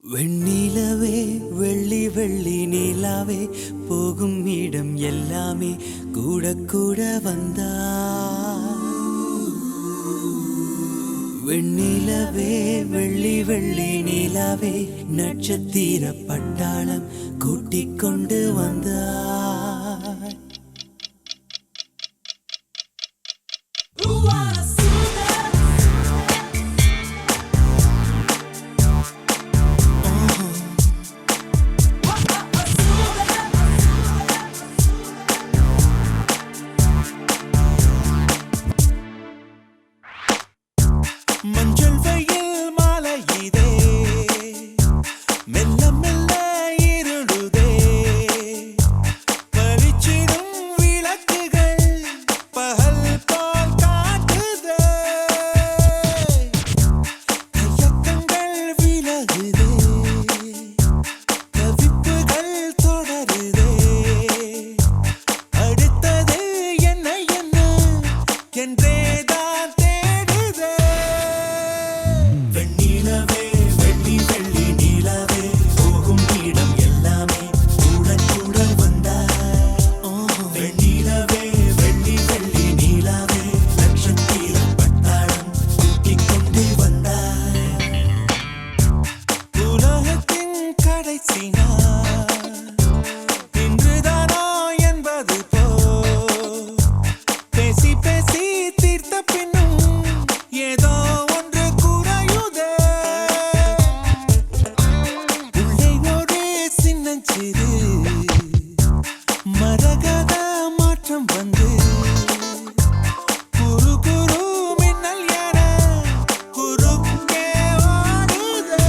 வெண்ணிலவே வெள்ளி வெள்ளி நிலாவே போகும் இடம் எல்லாமே கூட கூட வந்தா. வெண்ணிலவே வெள்ளி வெள்ளி நிலாவே நட்சத்திர பட்டாளம் கூட்டிக் கொண்டு வந்தா. மஞ்சள் வெயில் மாலை இதே மெல்ல மெல்ல இருளுதே. பளிச்சிடும் விளக்குகள் பகல் போல் காட்டுதே. கையக்கங்கள் விலகுதே, தவிப்புகள் தொடருதே. அடுத்தது என்ன என்ன என்றே இன்றுதானோ என்பது போ பேசி பேசி தீர்த்த பின்னும் ஏதோ ஒன்று குறையுதே. உள்ளே ஒரு சின்னஞ்சிறு மரகத மாற்றம் வந்து குரு குரு மின்னல் என குறுக்கே வாடுதே.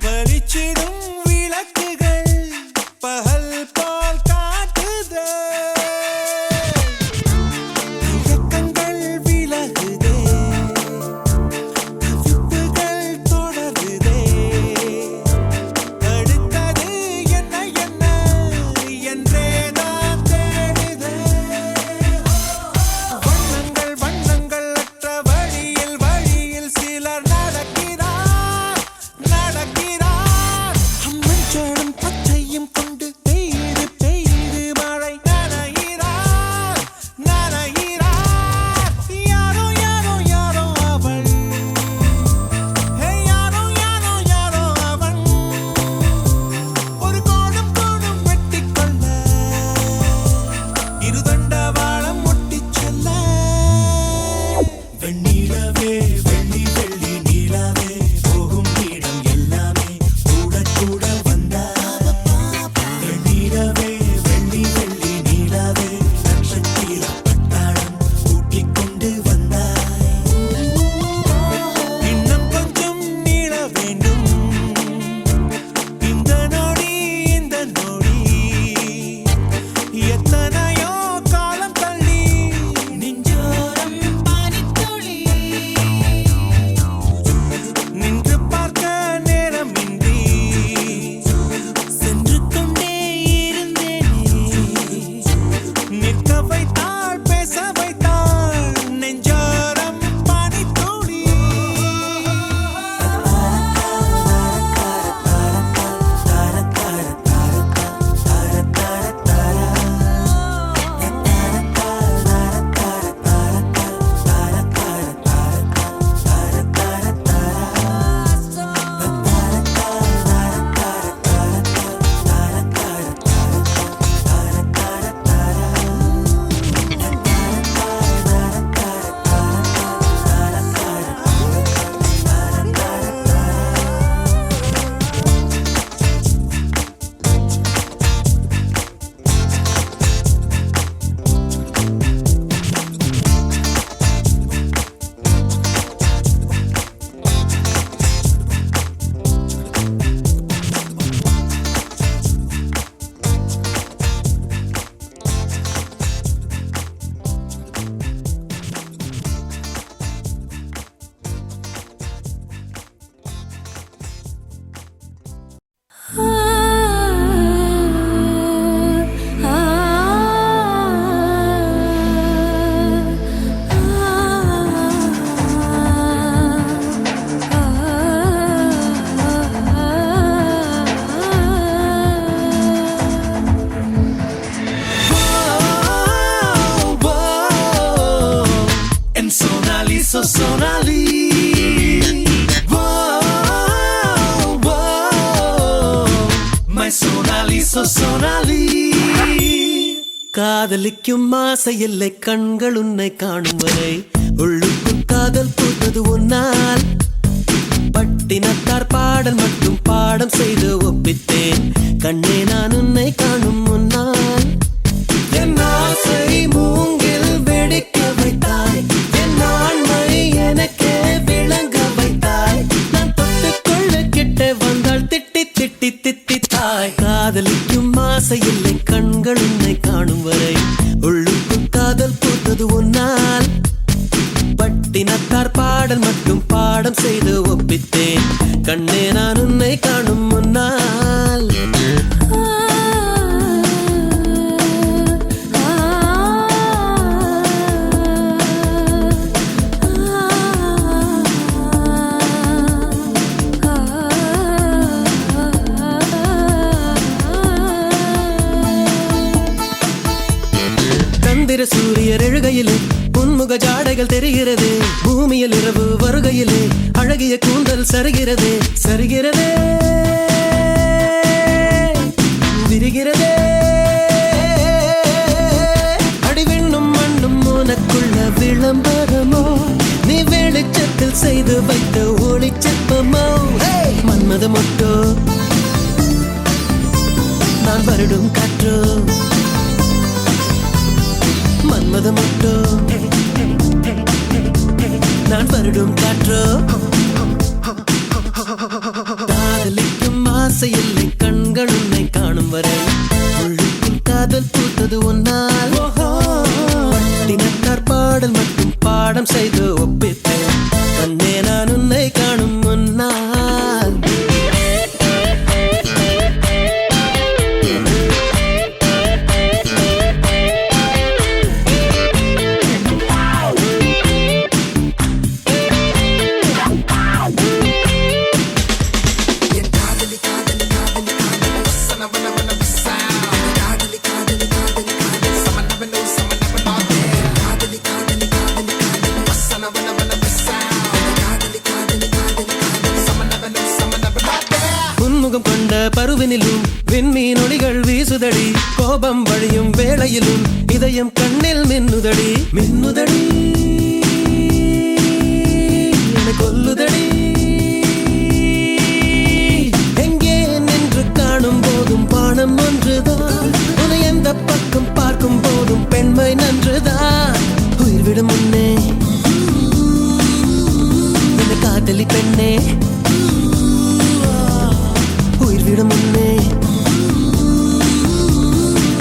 பளிச்சிடும் விளக்குகள் my Sonali, so Sonali. காதலிக்கும் ஆசை இல்லை கண்கள் உன்னை காணும் வரை உள்ளுக்குள் காதல் பூத்தது உன்னால் பட்டினத்தார் பாடல் மட்டும் பாடம் செய்து ஒப்பித்தேன் கண்ணே நான் உன்னை காணும் முன்னால் என் ஆசை மூங்கில் வெடிக்க வைத்தாய் என் ஆண்மை எனக்கே விளங்க வைத்தாய் நான் தொட்டுக்கொள்ள கிட்ட வந்தால் திட்டி திட்டி தித்தித்தாய் காதலிக்கும் ஆசை இல்லை கண்கள் உன்னை காணும் வரை உள்ளுக்குள் காதல் பூத்தது உன்னால் பட்டினத்தார் பாடல் மட்டும் பாடம் செய்து ஒப்பித்தேன் கண்ணே நான் உன்னை காணும் முன்னால் சந்திர சூரியர் எழுகையிலே உன்முக ஜாடைகள் தெரிகிறது பூமியில் இரவு வருகையிலே அழகிய கூந்தல் சரிகிறதே சரிகிறதே விரிகிறதே அடிவிண்ணும் மண்ணும் உனக்குள்ள விளம்பரமோ நீ வெளிச்சத்தில் செய்து வைத்த ஒளி சிற்பமோ மன்மத மொட்டோ நான் வருடும் காற்றோ மன்மத மொட்டோ நான் வருடும் காற்றோ காதலிக்கும் ஆசை இல்லை கண்கள் உன்னை காணும் வரை உள்ளுக்குள் காதல் பூத்தது ஒன்னால் தினத்தார் பாடல் மட்டும் பாடம் செய்து ஒப்பித்தேன் கண்ணே நான் உன்னை காணும் முன்னால் பருவினிலும் விண்மீன் ஒளிகள் வீசுதடி கோபம் வழியும் வேளையிலும் இதயம் கண்ணில் மின்னுதடி மின்னுதடி கொல்லுதடி எங்கே நின்று காணும் போதும் பானம் ஒன்றுதான் உன்னை எந்த பக்கம் பார்க்கும் போதும் பெண்மை நன்றுதான் உயிர் விடும் முன்னே என்னை காதலி பெண்ணே விடும் முன்னே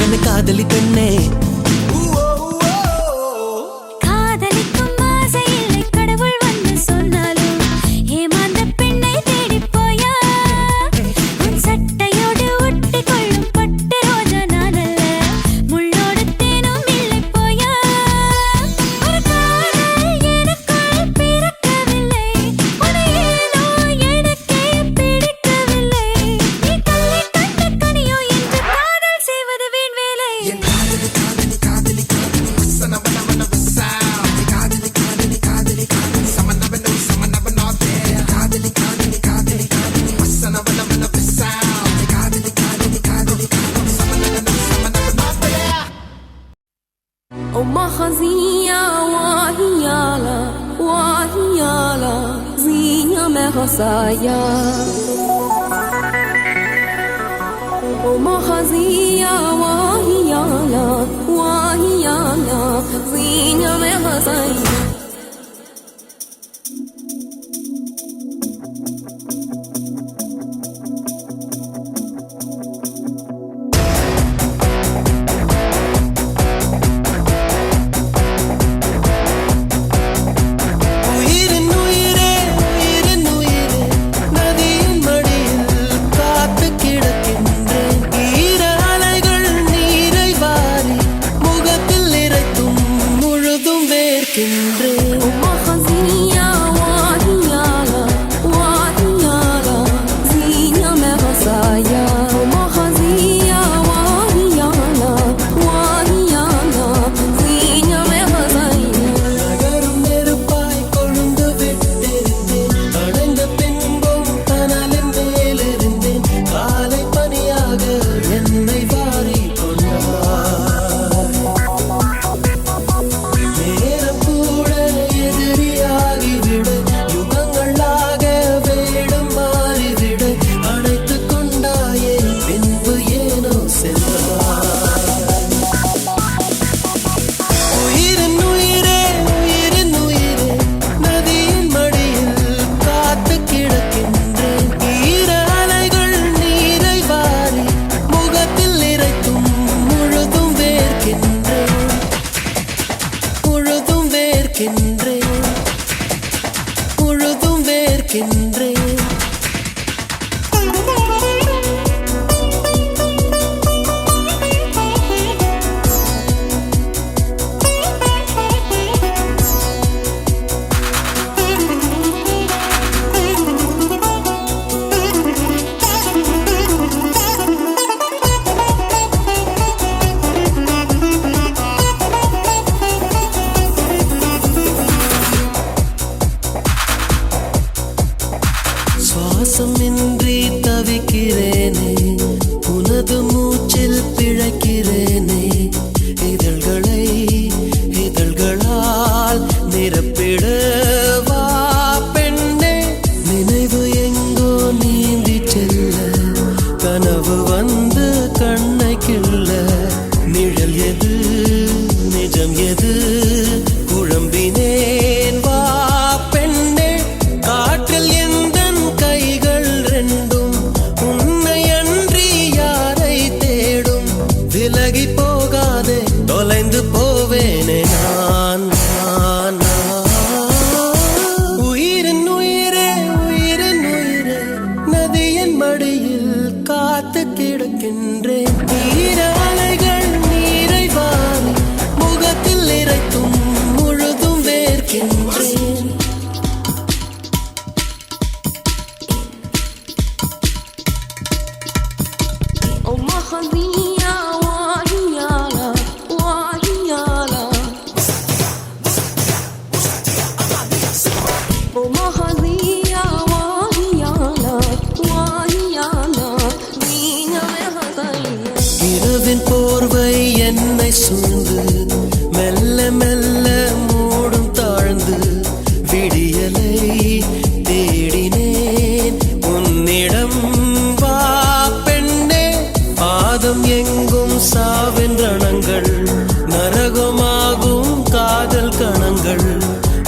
என்னை காதலி பெண்ணே காதலிக்கும் ஆசை இல்லை கடவுள் வந்து சொன்னாலும் ஏமாந்த பெண்ணை தேடி போயா உன் சட்டையோடு ஒட்டி கொள்ளும் பட்டு ரோஜா நான் அல்ல முள்ளோடு தேனும் இல்லை போயா ஒரு காதல் எனக்குள் பிறக்கவில்லை உன்னை ஏனோ எனக்கே பிடிக்கவில்லை Mahazia wahiyala wahiyala zinya mehasaya Mahazia wahiyala wahiyala zinya mehasaya கின்றே கிடக்கின்றேன் நீராலைகள் நீரை வாரி முகத்தில் இறைத்தும் முழுதும் வேர்க்கின்றேன் Oh mahadiya wahiyala wahiyala Oh mahadiya wahiyala wahiyala veena mein hasaiya இரவின் போர்வை என்னை சூழ்ந்து மெல்ல மெல்ல மூடும் தாழ்ந்து விடியலை தேடினேன் உன்னிடம் வா பெண்ணே பாதம் எங்கும் சாவின் ரணங்கள் நரகமாகும் காதல் கணங்கள்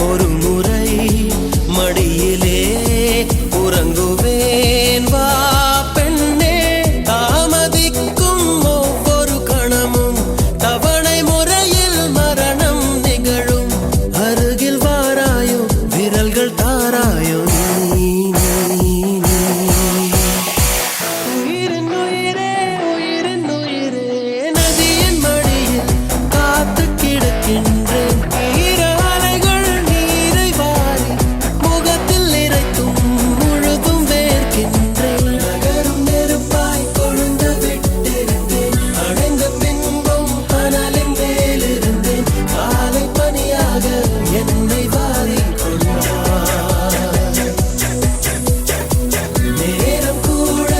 ஒரு முறை மடியிலே உறங்குவேன் வா பெண்ணே தாமதிக்கும் ஒவ்வொரு கணமும் தவணை முறையில் மரணம் நிகழும் அருகில் வாராயோ விரல்கள் தாராயோ நீ உயிரின் உயிரே உயிரின் உயிரே நதியின் மடியில் காத்து கிடக்கின்றேன் ஈரலைகள் நீரை வாரி முகத்தில் இறைத்தும் முழுதும் வேர்க்கின்றேன் நகரும் நெருப்பாய் கொழுந்து விட்டிருந்தேன் அடைந்த பின்பும் அனலின் மேலிருந்தேன் காலை பனியாக என்னை வாரி நேரம் கூட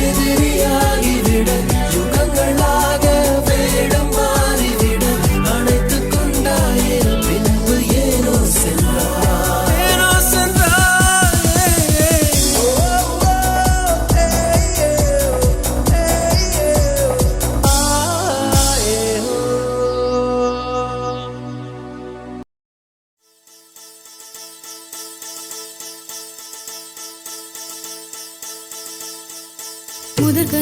எதிரியாகிவிட யுகங்களாக வேடம் மாறிவிட அணைத்துக் கொண்டாயே பின்பு ஏனோ சென்றாய் முதற்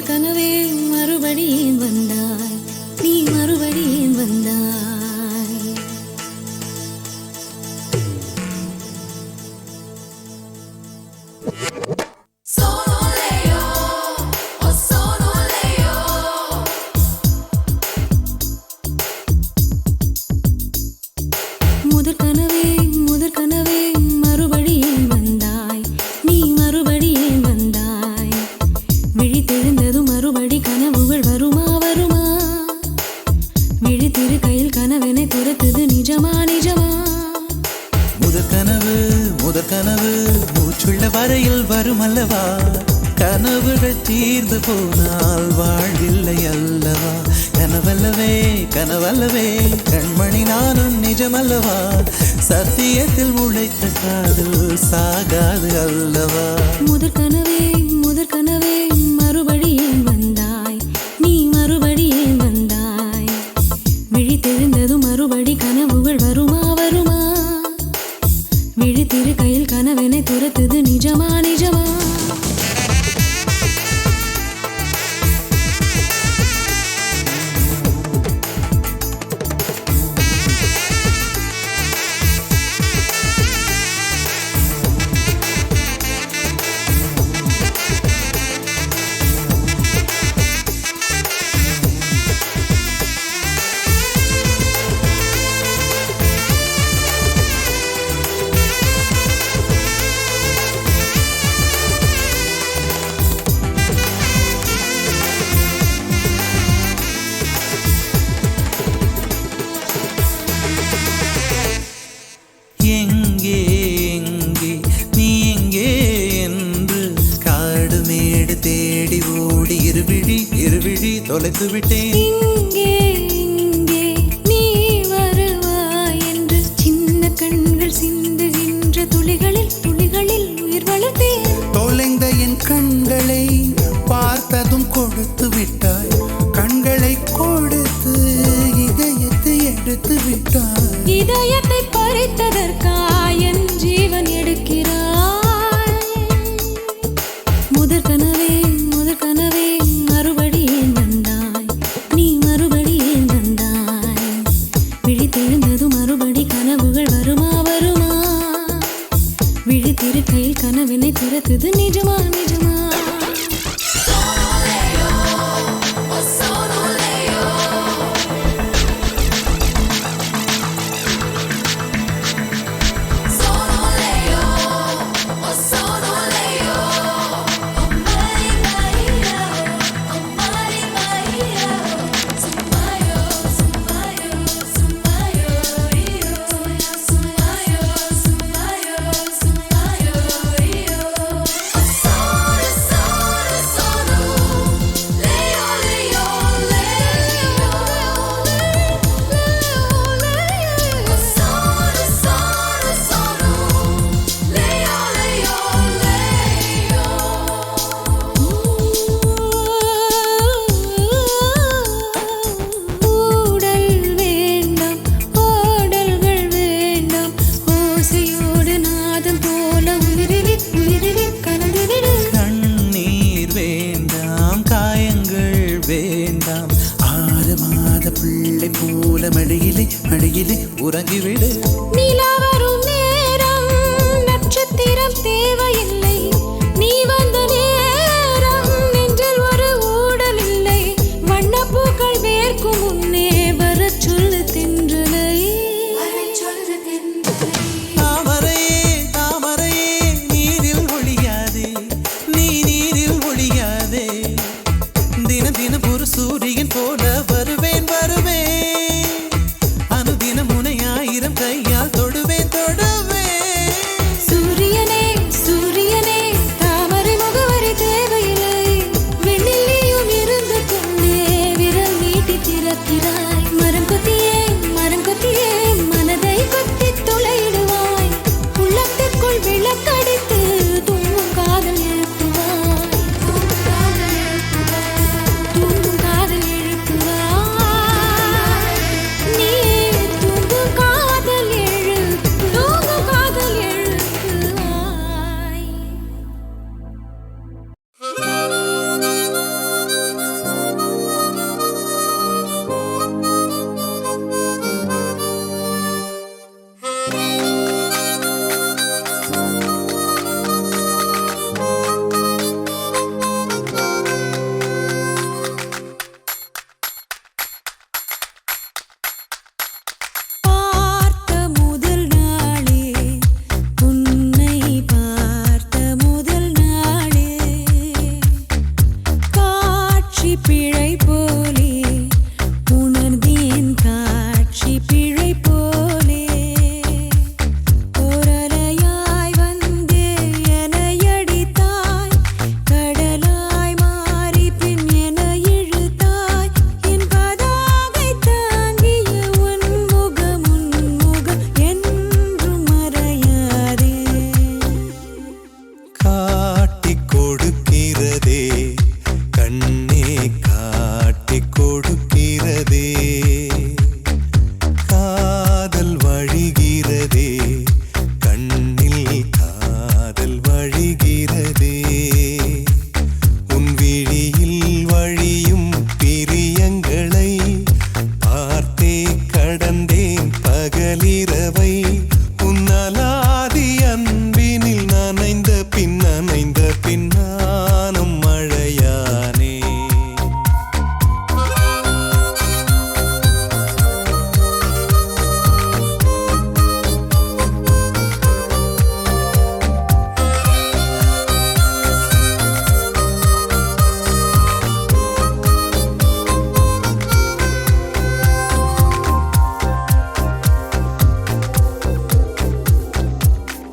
கனவே மறுபடியும் வந்தாய் நீ மறுபடியும் வந்தாய் முதற் கனவே மறுபடியும் வந்தாய் நீ மறுபடியும் வந்தாய் விழித்தெழுந்ததும் மறுபடி கனவுகள் வருமா வருமா விழித்திரு கையில் கனவெனை துரத்துது நிஜமா நிஜமா முதற்கனவு மூச்சுள்ள வரையில் வரும் அல்லவா கனவுகள் தீர்ந்து போனால் வாழ்வில்லை அல்லவா கனவல்லவே கண்மணி நானும் நிஜமல்லவா சத்தியத்தில் முளைத்த காதல் சாகாது அல்லவா முதற் கனவே மறுபடியும் வந்தாய் நீ மறுபடியும் வந்தாய் விழித்தெழுந்ததும் மறுபடி கனவுகள் வருமா வருமா விழித்திரு கையில் கனவெனை துரத்துது நிஜமா நிஜமா எங்கே நீ எங்கே என்று காடு மேடு தேடி ஓடி இருவிழி தொலைத்து விட்டேன் இங்கே நீ வருவாய் என்று சின்ன கண்கள் சிந்துகின்ற துளிகளில் உயிர் வளர்த்தேன் தொலைந்த என் கண்களை பார்த்ததும் கொடுத்து விட்டாய் கண்களை கொடுத்து இதயத்தை எடுத்து விட்டாய் இதயத்தை பறித்ததற்காய் என் ஜீவன் எடுக்கிறாய் முதற் கனவே மறுபடியும் வந்தாய் நீ மறுபடியும் மடியிலே மடியிலே உறங்கிவிடு. நிலா வரும் நேரம் நட்சத்திரம் தேவையில்லை, நீ வந்த நேரம் நெஞ்சில் ஒரு ஊடல் இல்லை. வண்ணப்பூக்கள் வேர்க்கும் முன்னே வரச் சொல்லு தென்றலை. தாமரையே தாமரையே நீரில் ஒழியாதே, நீ நீரில் ஒழியாதே. தினம் தினம் ஒரு சூரியன் போல வருவேன் வருவேன், அனுதினம் உன்னை 1000 கையால் தொடுவேன் தொடுவேன். சூரியனே சூரியனே தாமரை முகவரி தேவையில்லை, வெண்ணிலையும் இருந்து கொண்டே விரல் நீட்டி திறக்கிறாய். மரம் கொத்தியே மனதை கொத்தி துளையிடுவாய், உள்ளத்திற்குள் விளக்கடித்து தூங்கும் காதல் எழுப்புவாய், தூங்கும் காதல் எழுப்புவாய். நீ தூங்கும் காதல் தூங்கும் காதல் எழுப்புவாய். பார்த்த முதல் நாளே, உன்னை பார்த்த முதல் நாளே, காட்சி பிழை போலே உணர்ந்தேன், காட்சி பிழை போலே. ஓரலையாய் வந்தே என்னை அடித்தாய், கடலாய் மாறி பின் என்னை இழுத்தாய். என் பதாகை தாங்கிய உன் முகம் என்றும் மறையாதே. காட்டிக் கொடுக்கிறதே கண்ணே, காட்டிக் கொடுக்கிறதே. காதல் வழிகிறதே கண்ணில், காதல் வழிகிறதே. உன் விழியில் வழியும் பிரியங்களை பார்த்தே கடந்தேன் பகலிரவை. உன்னலாதி அன்பினில் நனைந்த பின் நானும் மழையானே.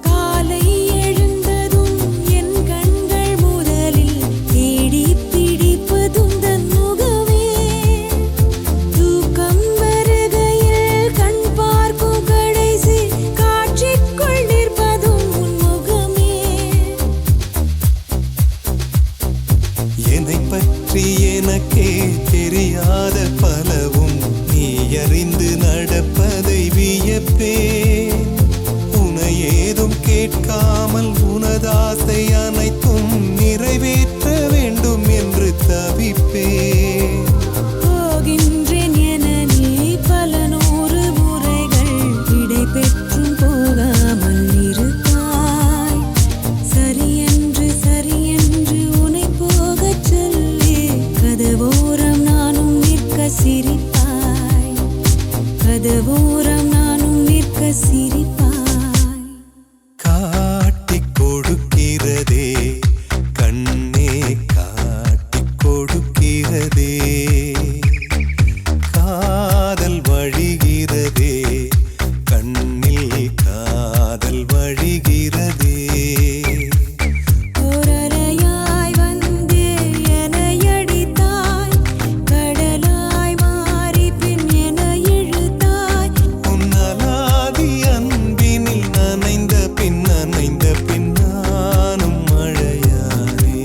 காலை எழுந்ததும் என் கண்கள் முதலில் தேடிப் பிடிப்பதும் தன் முகமே. தூக்கம் வருகையில் கண் பார்க்கும் கடைசி காட்சிக்குள் நிற்பதும் உன் முகமே. என்னை பற்றி எனக்கே தெரியாத பலவும் நீ அறிந்து நடப்பதை வியப்பேன். உனை ஏதும் கேட்காமல் உனதாசை அனைத்தும் நிறைவேற்ற வேண்டும் என்று தவிப்பேன். போகின்றேன் என நீ பல 100 முறைகள் விடை பெற்றும் போகாமல் இருப்பாய். சரியென்று உன்னை போகச் சொல்லி கதவோரம் நானும் நிற்க சிரிப்பாய், கதவோரம் நானும் நிற்க சிரிப்பாய். காட்டிக் கொடுக்கிறதே கண்ணே, காட்டிக் கொடுக்கிறதே. காதல் வழிகிறதே கண்ணில், காதல் வழிகிறதே. ஓரலையாய் வந்தே என்னை அடித்தாய், கடலாய் மாறி பின் என்னை இழுத்தாய். உன்னலாதி அன்பினில் நனைந்த பின் நானும் மழையானே.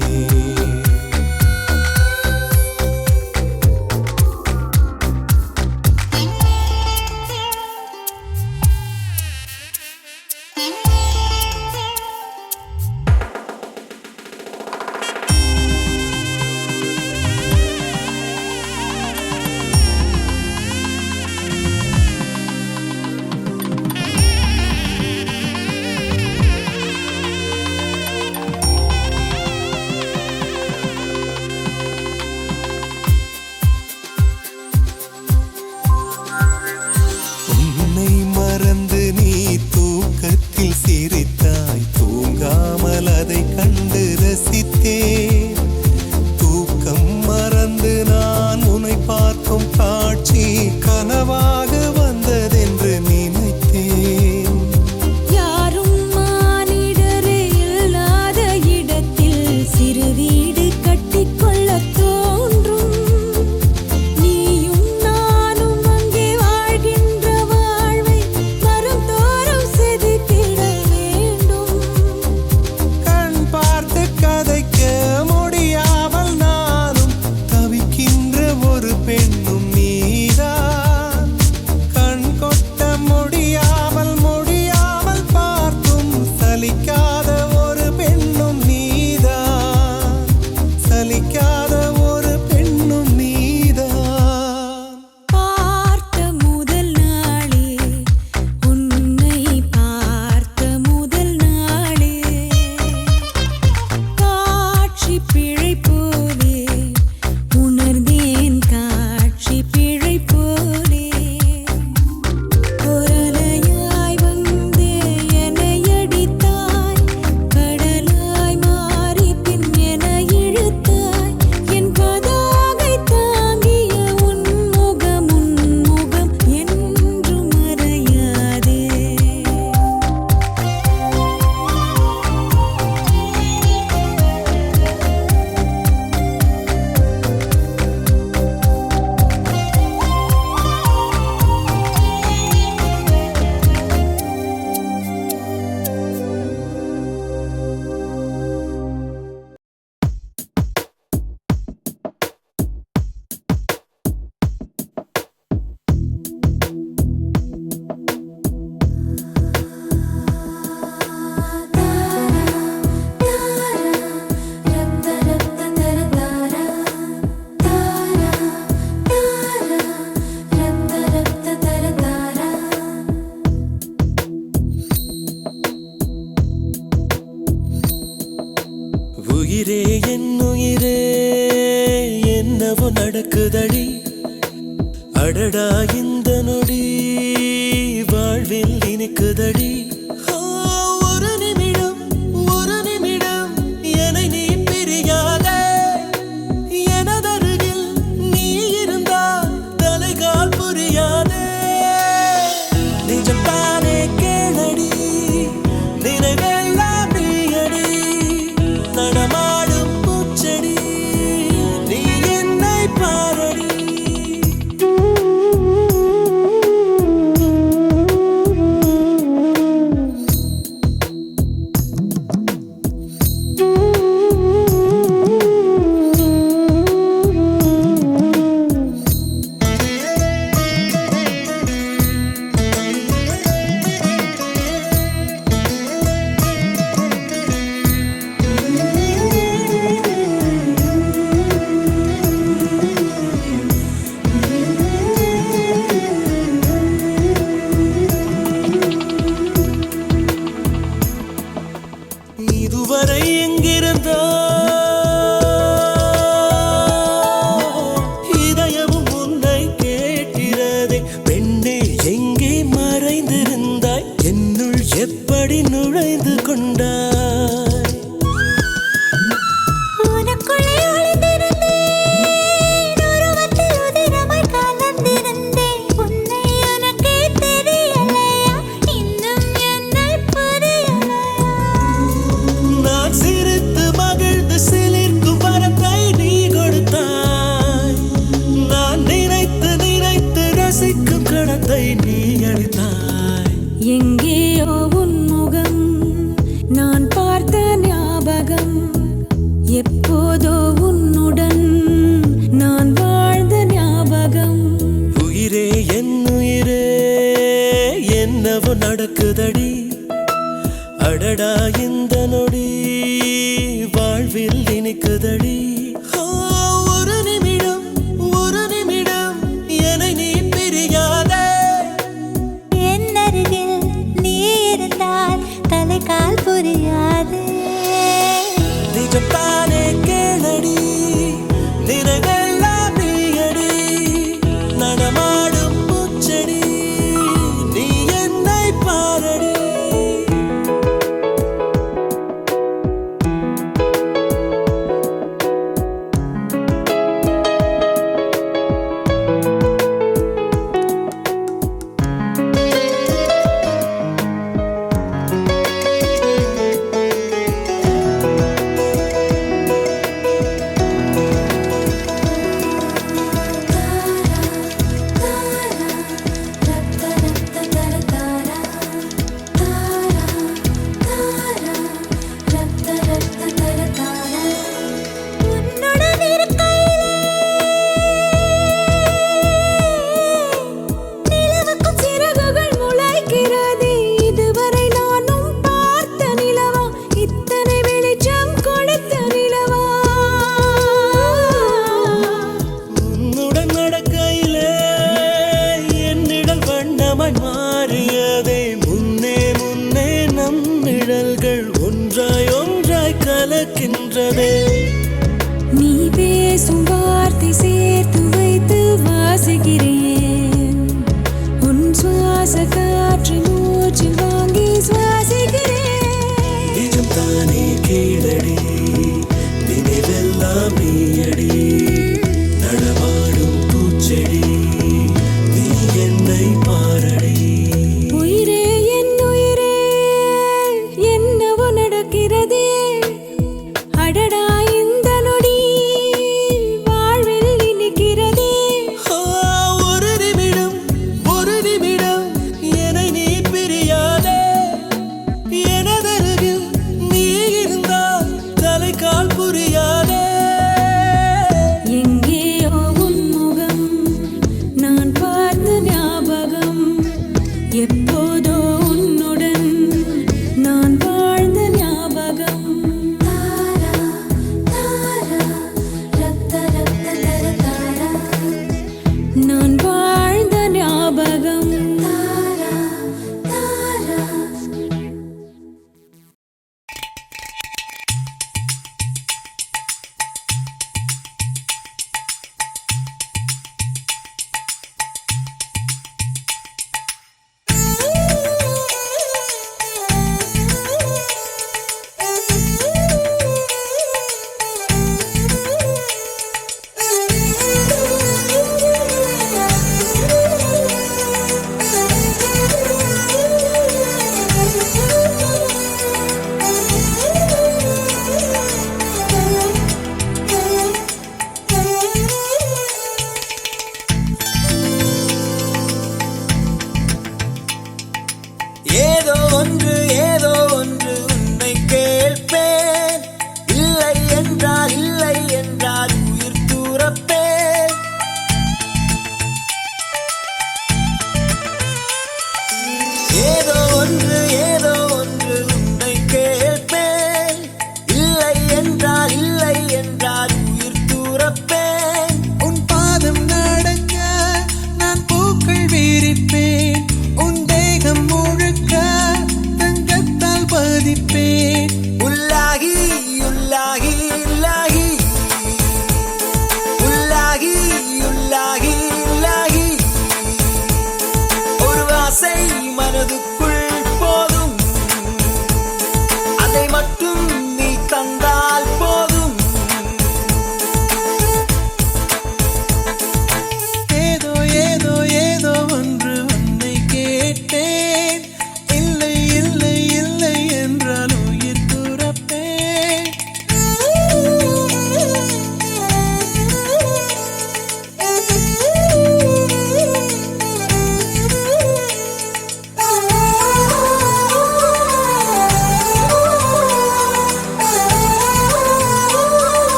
நடக்குதடி அடடா இந்த நொடி வாழ்வில் இனிக்குதடி ஒரு நிமிடம் என்னை நீ பிரியாதே எனதருகில் நீ இருந்தால் தலைகால் புரியாதே நிஜம்தானே கேளடி நினைவெல்லாம் நீயடி நடமாடும் பூச்செடி நீ என்னை பாரடி இதுவரை எங்கிருந்தோ இதயமும் உன்னை கேட்கிறதே பெண்ணே எங்கே மறைந்திருந்தாய் என்னுள் எப்படி நுழைந்து கொண்டாய் உனக்குள்ளே ஒளிந்திருந்தேன் உருவத்தில் உதிரமாய் கலந்திருந்தேன் உன்னை எனக்கே தெரியலையா இன்னும் என்னை புரியலையா நான் சிரித்து மகிழ்ந்து சிலிர்க்கும் வரத்தை நீ கொடுத்தாய் நான் நினைத்து ரசிக்கும் கடத்தை நீ அளித்தாய் எங்கேயோ உன் முகம் நான் பார்த்த ஞாபகம் எப்போதோ உன்னுடன் நான் வாழ்ந்த ஞாபகம் உயிரே என் உயிரே என்னவோ நடக்குதடி அடடா இந்த நொடி வாழ்வில் இனிக்குதடி ஒரு நிமிடம் என்னை நீ பிரியாதே என் அருகில் நீ இருந்தால் தலைகால் புரியாது நிஜம்தானே கேளடி நினைவெல்லாம் நீயடி நடமாடும் பூச்செடி நீ என்னை பாரடி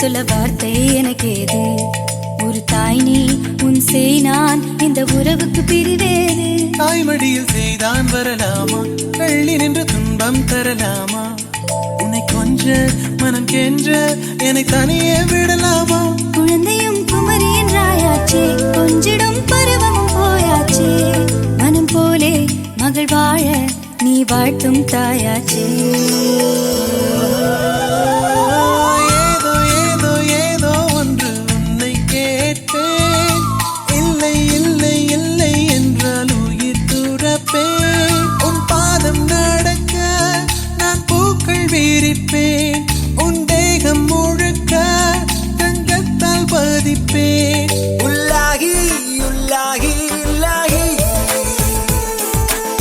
சொல்ல வார்த்தை எனக்கு ஏது ஒரு தாய் நீ உன் செய் நான் இந்த உறவுக்கு பிரிவேது தாய்மடியில் செய்தான் வரலாமா வெள்ளி நின்று துன்பம் தரலாமா உன்னை கொஞ்ச மனம் கென்ற என்னை தனியே விடலாமா குழந்தையும் குமரி என்றாயாச்சே கொஞ்சிடும் பருவமும் போயாச்சே மனம் போலே மகள் வாழ நீ வாழ்த்தும் தாயாச்சே ஏதோ ஏதோ ஏதோ ஒன்று உன்னை கேட்பேன் இல்லை இல்லை இல்லை என்றால் உயிர் துறப்பேன் உன் பாதம் நடக்க நான் பூக்கள் வீரிப்பேன் உன் தேகம் முழுக்க தங்கத்தால் பதிப்பேன் உள்ளாகி உள்ளாகி உள்ளாகி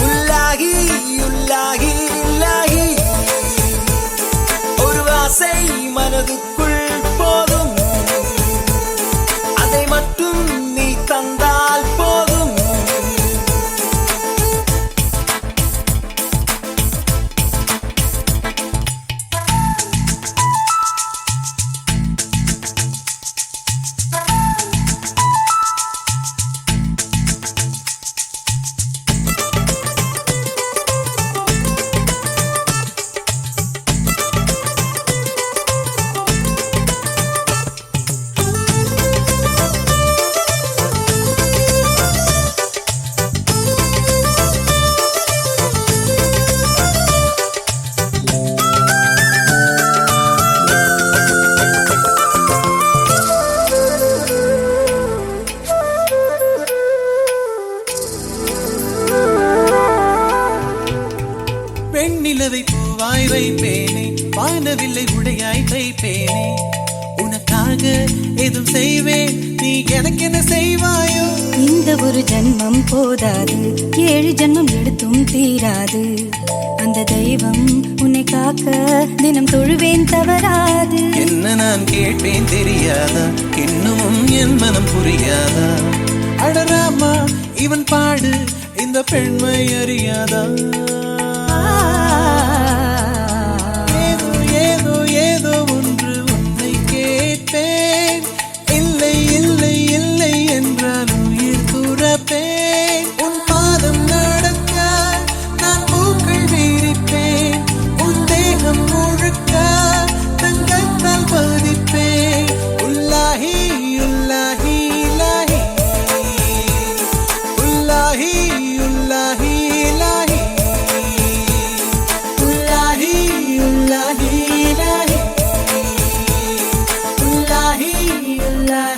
உள்ளாகி உள்ளாகி உள்ளாகி ஒரு ஆசை மனதுக்குள் போதும் அதை மட்டும் நீ தந்தால் போதும் வெண்ணிலவை பூவாய் வைப்பேனே வானவில்லை உடையாய் தைப்பேனே உனக்காக எதுவும் செய்வேன் நீ எனக்கு என்ன செய்வாயோ இந்த ஒரு ஜன்மம் போதாது 7 ஜன்மம் எடுத்தும் தீராது அந்த தெய்வம் உன்னை காக்க தினம் தொழுவேன் தவறாது என்ன நான் கேட்பேன் தெரியாதா இன்னும் என் மனம் புரியாதா அடராமா இவன் பாடு இந்த பெண்மை அறியாதா ஏதோ ஏதோ ஏதோ ஒன்று உன்னை கேட்பேன் இல்லை இல்லை இல்லை என்றால் உயிர் துறப்பேன் உன் பாதம் நடக்க நான் பூக்கள் வீரிப்பேன் உன் தேகம் முழுக்க தங்கத்தால் பதிப்பேன் உள்ளாகி உள்ளாகி இலாஹி உள்ளாஹி உள்ளாஹி இலாஹி உள்ளாஹி உள்ளாஹி இலாஹி உள்ளாஹி உள்ளாஹி